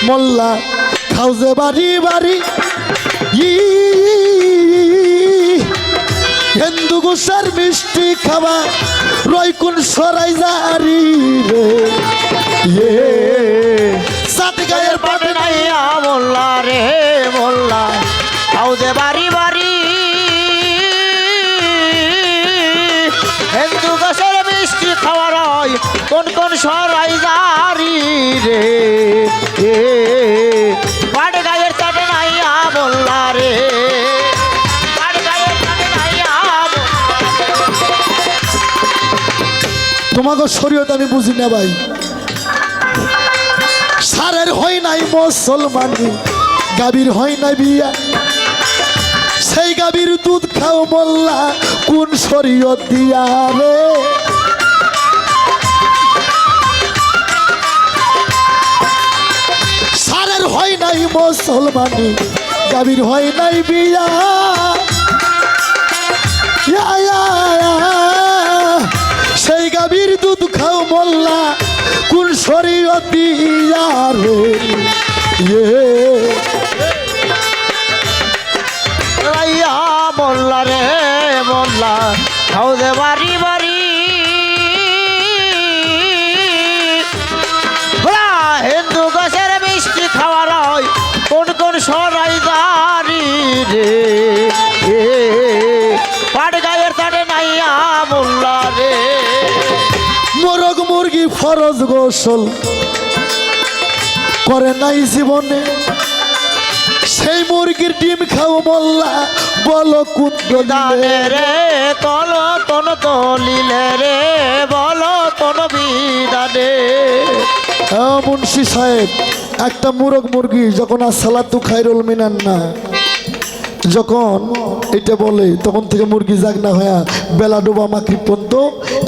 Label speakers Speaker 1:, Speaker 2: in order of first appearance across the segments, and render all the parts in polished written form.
Speaker 1: মোল্লা খাও যে বাড়ি বাড়ি হিন্দু গোসার মিষ্টি খাওয়া রয় কোন সরাই জারি রে সাত গায়ের পাটে নাই
Speaker 2: মোল্লা রে মোল্লা খাও যে বাড়ি বাড়ি হিন্দু গোসের মিষ্টি খাওয়ার হয় কোন কোন সরাই জারি রে পাট গায়ের চাটে নাই মোল্লা রে
Speaker 1: তোমাকে শরীয়ত আমি বুঝি না ভাই সারের হয় নাই মুসলমানি গাভীর হয় নাই বিয়া সেই গাভীর দুধ খাও মোল্লা কোন শরীয়ত দিয়া রে সারের হয় নাই মুসলমানি গাভীর হয় নাই বিয়া সেই গাভীর দুধ খাও মোল্লা কোন শরীয়ত দিয়া রে
Speaker 2: মোল্লা রে মোল্লা খাও যে বাড়ি বাড়ি হিন্দু গাছের মিষ্টি খাওয়ার হয় কোন কোন সরাই দাঁড়ি রে পাট গায়ের তাড়ে নাইয়া মোল্লা রে
Speaker 1: মোরগ মুরগি ফরজ গোসল করে নাই জীবনে সেই মুরগির ডিম খাও মোল্লা বলো কোন
Speaker 2: দানে রে তল তন তলিলে রে বলো তন বিদানে
Speaker 1: মুন্সি সাহেব একটা মুরগ মুরগি যখন আসসালাতু খায়রুল মিনান না যখন এটা বলে তখন থেকে মুরগি জাগনা হয়ে বেলা ডোবা মাকড়ি পর্যন্ত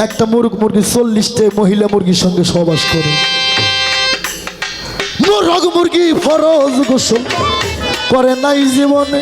Speaker 1: একটা মুরগি 40টা মহিলা মুরগির সঙ্গে সহবাস করে মুরগ মুরগি ফরজ গোসল করে নাই জীবনে